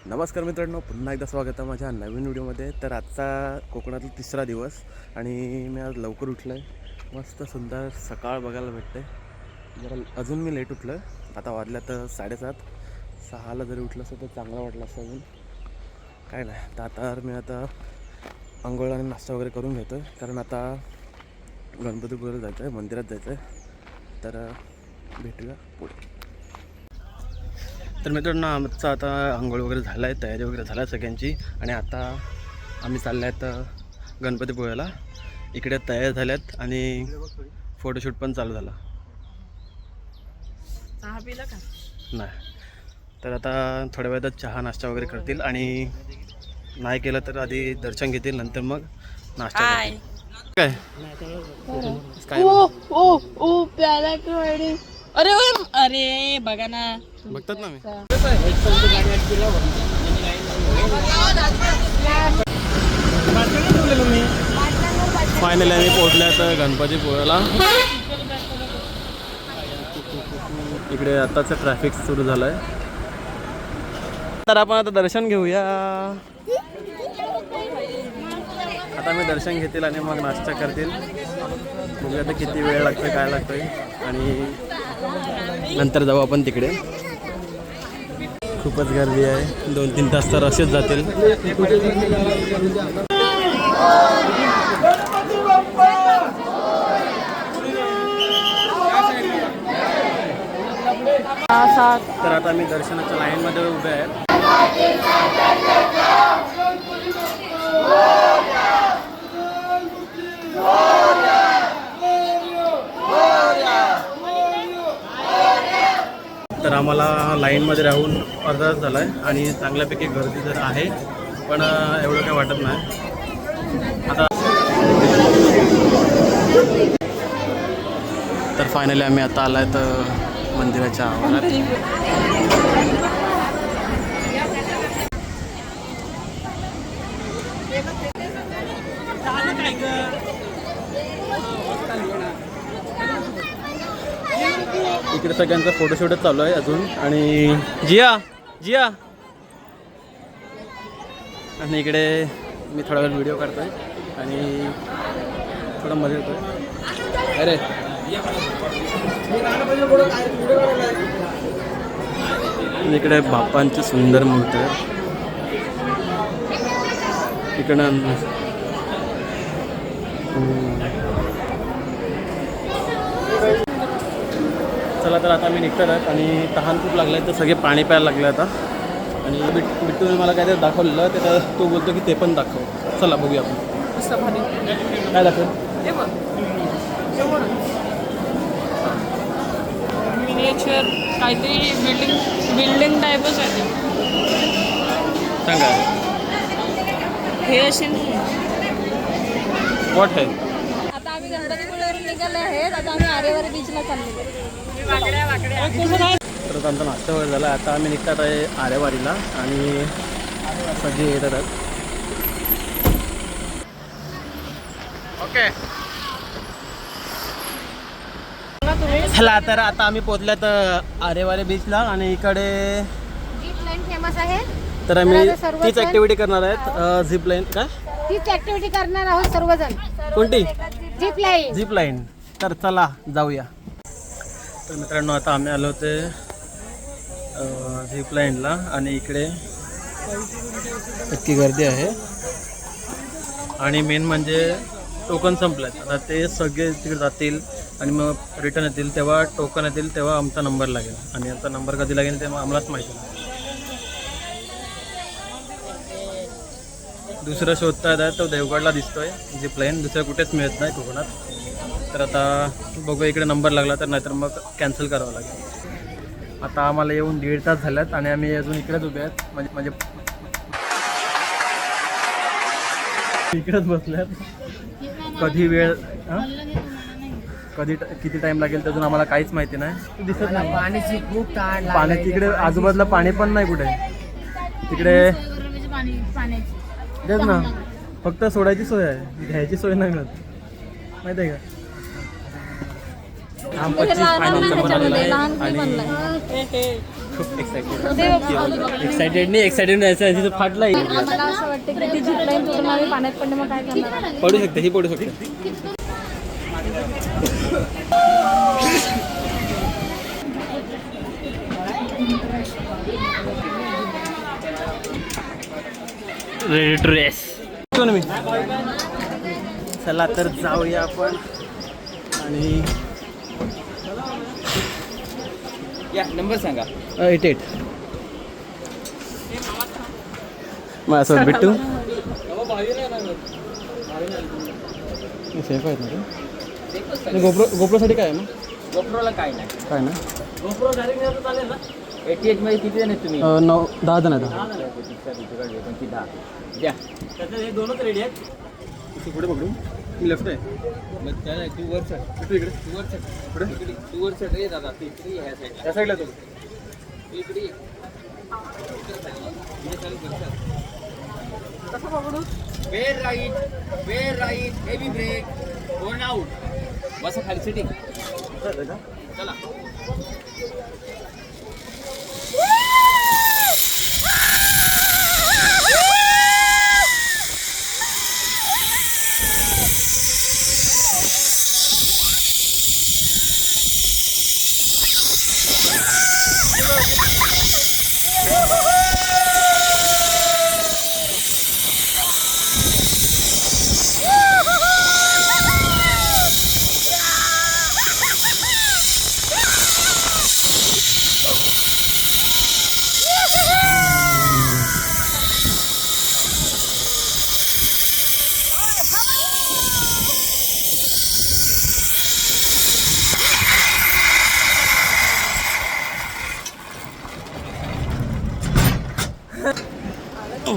नमस्कार मित्रांनो, पुन्हा एकदा स्वागत आहे माझ्या नवीन व्हिडिओमध्ये. तर आजचा कोकणातला तिसरा दिवस आणि मी आज लवकर उठलो आहे. मस्त सुंदर सकाळ बघायला भेटते. जरा अजून मी लेट उठलो आहे. आता वाजल्या तर 7:30. 6ला जरी उठलं असतं तर चांगलं वाटलं असतं. अजून काय नाही. तर आता मी अंघोळ आणि नाश्ता वगैरे करून घेतो आहे, कारण आता गणपतीपुळ्याला जायचं आहे, मंदिरात जायचं आहे. तर भेटूया पुढे. तर मित्रांनो, आमचं आता आंघोळ वगैरे झालं आहे, तयारी वगैरे झाली आहे सगळ्यांची. आणि आता आम्ही चाललो आहेत गणपतीपुळ्याला. इकडे तयार झाल्यात आणि फोटोशूट पण चालू झाला. चहा पिला का? नाही. तर आता थोड्या वेळात चहा नाश्ता वगैरे करतील आणि नाही केलं तर आधी दर्शन घेतील, नंतर मग नाश्ता करतील. काय काय ओ ओ ओ प्याला कडे. अरे अरे बघा ना, बघतात ना मी. फायनली आम्ही पोहोचल्यात गणपतीपुळ्याला. इकडे आताच ट्रॅफिक सुरू झालं आहे. तर आपण आता दर्शन घेऊया. आता मी दर्शन घेतील आणि मग नाश्ता करतील. बघूया आता किती वेळ लागतोय, काय लागतोय, आणि नंतर जाऊ आपण तिकडे. खूपच गर्दी आहे. 2-3 तास तर असेच जातील. तर आता मी दर्शनाच्या लाईनमध्ये उभे आहे. तर आम्हाला लाईनमध्ये राहून अर्धा तास झाला आहे आणि चांगल्यापैकी गर्दी तर आहे, पण एवढं काही वाटत नाही. आता तर फायनली आम्ही आता आलो आहे तर मंदिराच्या आवारात. इकडे सगळ्यांचा फोटोशूटच चालू आहे अजून. आणि जिया आणि इकडे मी थोडा वेळ व्हिडिओ काढतोय आणि थोडं मजा येतोय. अरे इकडे बाप्पांची सुंदर मूर्ती आहे. इकडं चला, तर आता मी निघतात आहेत आणि तहान खूप लागलं आहे, तर सगळे पाणी प्यायला लागले आता. आणि बिट्टूने मला काहीतरी दाखवलेलं, तर तो बोलतो की ते पण दाखव. चला बघूया आपण काय दाखव. मिनिएचर काहीतरी बिल्डिंग टाईपच आहे. सांगा हे असे वॉट आहे. आता आम्ही गणपतीपुळ्यावरून निघाले आहेत. आता आम्ही आरेवारी बीचला चाललो. तर आमचा नाश्ता वगैरे झाला. आता आम्ही निघतात आहे आरेवारीला आणि सगळे येतात आहेत. ओके चला, तर आता आम्ही पोहोचल्यात आरेवारी बीचला आणि इकडे झिप लाईन फेमस आहे. तर आम्ही तीच ॲक्टिव्हिटी करणार आहेत. झिप लाईन का तीच ऍक्टिव्हिटी करणार आहोत सर्वजण. कोणती? Zip line. तर चला जाऊया. तर मित्रांनो, आता आम्ही आलो होते झिप लाईनला आणि इकडे इतकी गर्दी आहे. आणि मेन म्हणजे टोकन संपल्यात. आता ते सगळे तिकडे जातील आणि मग रिटर्न येतील. तेव्हा टोकन येतील, तेव्हा आमचा नंबर लागेल. आणि आमचा नंबर कधी लागेल ते आम्हालाच माहिती नाही. दुसरं शोधता येत आहे तो देवगडला दिसतोय झिप लाईन. दुसरं कुठेच मिळत नाही कोकणात. तर आता बघू, इकडे नंबर लागला तर, नाहीतर मग कॅन्सल करावं लागेल. आता आम्हाला येऊन 1.5 तास झाल्यात आणि आम्ही अजून इकडेच उभे आहेत. म्हणजे इकडेच बसल्यात. कधी वेळ किती टाइम लागेल त्यातून आम्हाला काहीच माहिती नाही. दिसत नाही. पाण्याची खूप ताण. पाणी तिकडे आजूबाजूला पाणी पण नाही कुठे. तिकडे तेच ना, फक्त सोडायची सोय आहे, घ्यायची सोय नाही मिळत, माहिती आहे का. आंबाची पाणी आलेलं आहे आणि खूप एक्साइटेड नाही एक्साइटेड नाही फाटला आम्हाला असं वाटतं की ती झिपलाईन पूर्ण आम्ही पाण्यात पडले मग काय करणार पडू शकते ही पडू शकते. Ready to race. मी चला तर जाऊया आपण. आणि या नंबर सांगा. 88 माझ्यासोबत बिट्टू सेफ आहेत ना. गोप्रोसाठी काय आहे ना. गोप्रोला काय नाही. काय ना गोप्रो डायरेक्ट चालेल ना. 88 मध्ये किती जण आहेत तुम्ही. 9-10 जण आहेत. द्या त्याचं हे दोनच रेडी आहेत. तू पुढे पकडू मी लेफ्ट आहे. मग काय नाही, तू वर चढ. तू इकडे तू वर चढ. पुढे तू वर चढ रे दादा. तू इकडे ह्या साईडला. त्या साईडला तू इकडे ये. कसं पकडू. वेर राईट हेवी ब्रेक गोन आउट. बसा खाली सिटिंग. चला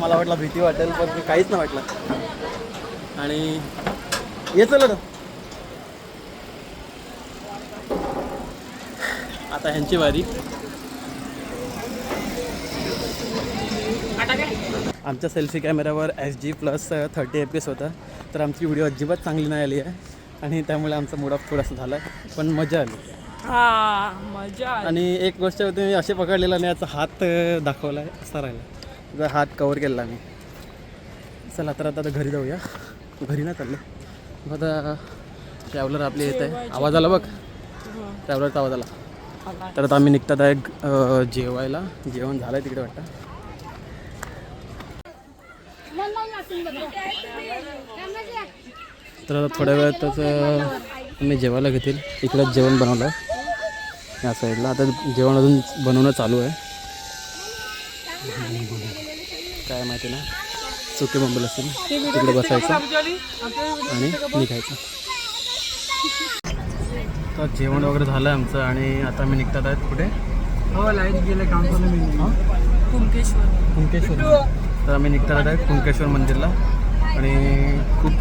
मला वाटलं भीती वाटेल पण काहीच नाही वाटलं. आणि ये चला ना आता ह्यांची वारी. आमच्या सेल्फी कॅमेऱ्यावर HD+30 FPS होता. तर आमची व्हिडिओ अजिबात चांगली नाही आली आहे आणि त्यामुळे आमचा मूड ऑफ थोडासा झाला आहे. पण मजा आली. मजा. आणि एक गोष्ट होती मी असे पकडलेला आणि याचा हात दाखवला आहे असा राहिला. जर हात कवर केला मी. चला तर आता घरी जाऊया. घरी नाही चाललं आता. ट्रॅव्हलर आपली येत आहे. आवाज आला बघ. ट्रॅव्हलरचा आवाज आला. तर आता आम्ही निघतात आहे जेवायला. जेवण झालं आहे तिकडे वाटतं. तर आता थोड्या वेळातच मी जेवायला घेतील. इकडंच जेवण बनवलं आहे या साईडला. आता जेवण अजून बनवणं चालू आहे. काय माहिती ना सुके बोंबील असेल. तिकडे बसायचं आणि निघायचं. तर जेवण वगैरे झालं आहे आमचं आणि आता आम्ही निघतात आहेत कुठे. हो लाईट गेलं काम कुंकेश्वर. तर आम्ही निघतात आहेत कुंकेश्वर मंदिरला. आणि खूप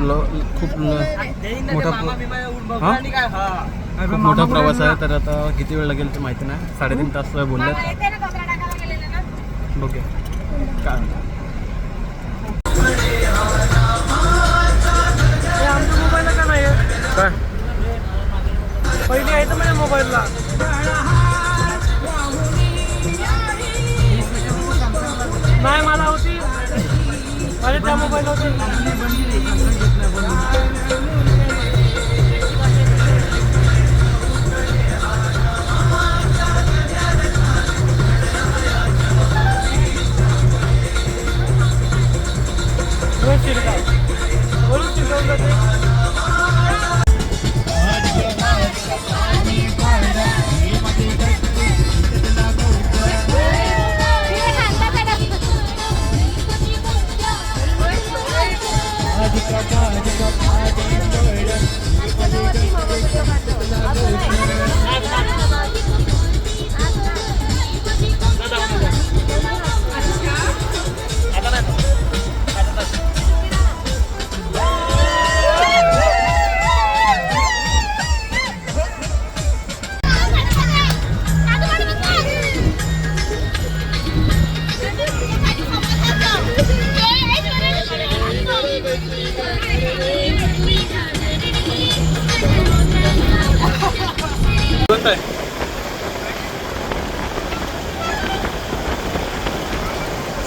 मोठा प्रवास आहे. तर आता किती वेळ लागेल ते माहिती नाही. 3.5 तास बोलल्यात. बघूया काय. मोबाईलला का नाही काय पहिली आहे तर माझ्या मोबाईलला. नाही मला होती माझ्या त्या मोबाईल होती.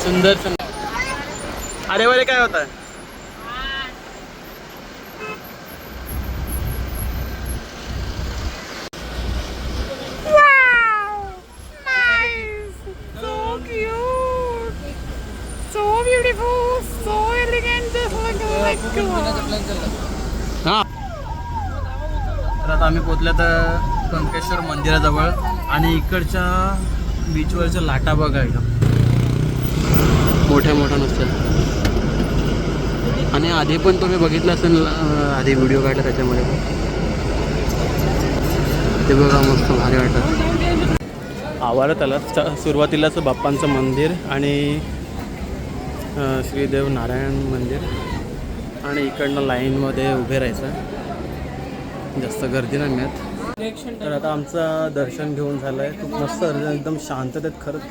सुंदर अरे वरे काय होत आहे? हा तर आता आम्ही पोचल्या तर कंकेश्वर मंदिराजवळ आणि इकडच्या बीचवरच्या लाटा बघा एकदम मोठ्या मोठ्या नुसत्या. आणि आधी पण तुम्ही बघितलं असेल, आधी व्हिडिओ काढला त्याच्यामध्ये पण ते बघा मस्त भारी वाटतं. आवारात आला सुरुवातीलाच बाप्पांचं मंदिर आणि श्रीदेव नारायण मंदिर आणि इकडनं लाईनमध्ये उभे राहायचं, जास्त गर्दी नाही मिळत. तर आता आमचं दर्शन घेऊन झालं आहे, खूप मस्त दर्शन, एकदम शांततेत, खरंच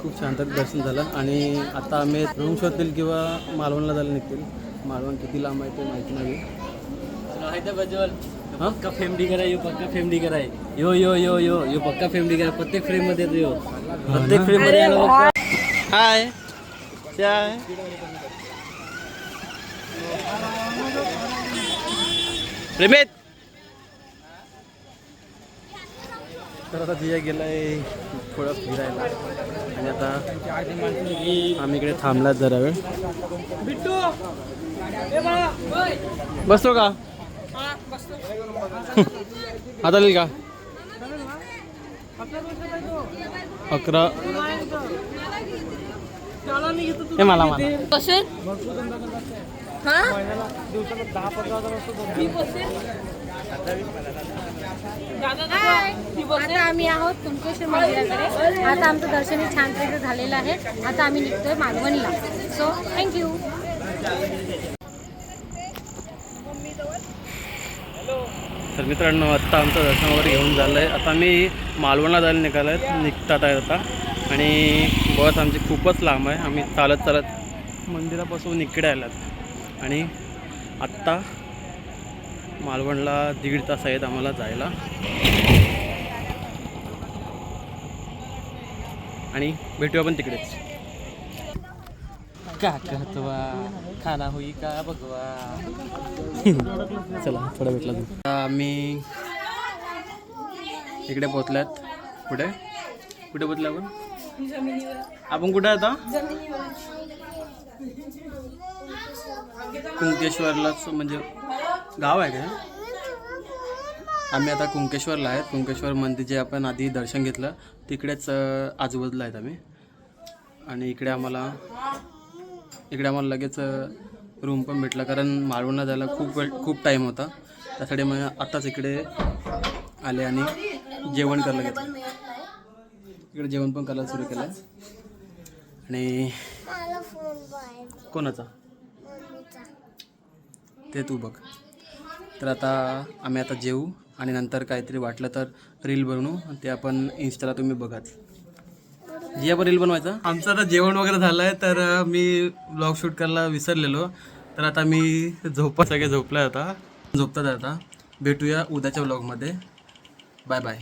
खूप शांततेत दर्शन झालं. आणि आता आम्ही रूम शोधतील किंवा मालवणला जायला निघतील. मालवण किती लांब आहे ते माहिती नाही. हाँ पक्का फैमिली करा यो, पक्का फैमिली करा यो यो यो यो यो पक्का फैमिली करा. प्रत्येक फ्रेम मध्ये येतो यो, प्रत्येक फ्रेम मध्ये आला बघ. हाय काय प्रेमित. तर आता जिया गेलाय थोडं फिरायला आणि आता आम्ही इकडे थांबलात जरा वेळ. बसतो का आता येईल का 11 हे मला आता आम्ही आहोत कुंकेश्वर मंदिराकडे. आता आमचं दर्शन छानपैकी झालेलं आहे. आता आम्ही निघतोय मालवणला. So thank you. तर मित्रांनो आत्ता आमचं दर्शन वगैरे घेऊन झालं आहे. आता आम्ही मालवणला जायला निघतात आहे आता. आणि बस आमची खूपच लांब आहे. आम्ही चालत चालत मंदिरापासून इकडे आलात आणि आत्ता मालवणला 1.5 तास आहेत आम्हाला जायला. आणि भेटूया आपण तिकडेच. का कहतवा खाना होई का बघवा. चला थोडा भेटला तू. आम्ही इकडे पोचल्यात. कुठे कुठे पोचले आपण कुठे आता कुंकेश्वरलाच, म्हणजे गाव आहे का. आम्ही आता कुंकेश्वरला आहेत. कुंकेश्वर मंदिर जे आपण आधी दर्शन घेतलं तिकडेच आजूबाजूला आहेत आम्ही. आणि इकडे आम्हाला लगेच रूम पण भेटला, कारण मालवणला जायला खूप टाईम होता. त्यासाठी मग आत्ताच इकडे आले आणि जेवण करायला घेतलं. इकडे जेवण पण करायला सुरू केलं. आणि कोणाचा ते तू बघ. तर आता आम्ही आता जेवू आणि नंतर काहीतरी वाटलं तर रील बनवू, ते आपण इंस्टाला तुम्ही बघाच. जी आपण रील बनवायचं. आमचं आता जेवण वगैरे झालं आहे, तर मी ब्लॉग शूट करायला विसरलेलो. तर आता मी सगळे झोपलं आता, झोपतात आता. भेटूया उद्याच्या ब्लॉगमध्ये. Bye bye.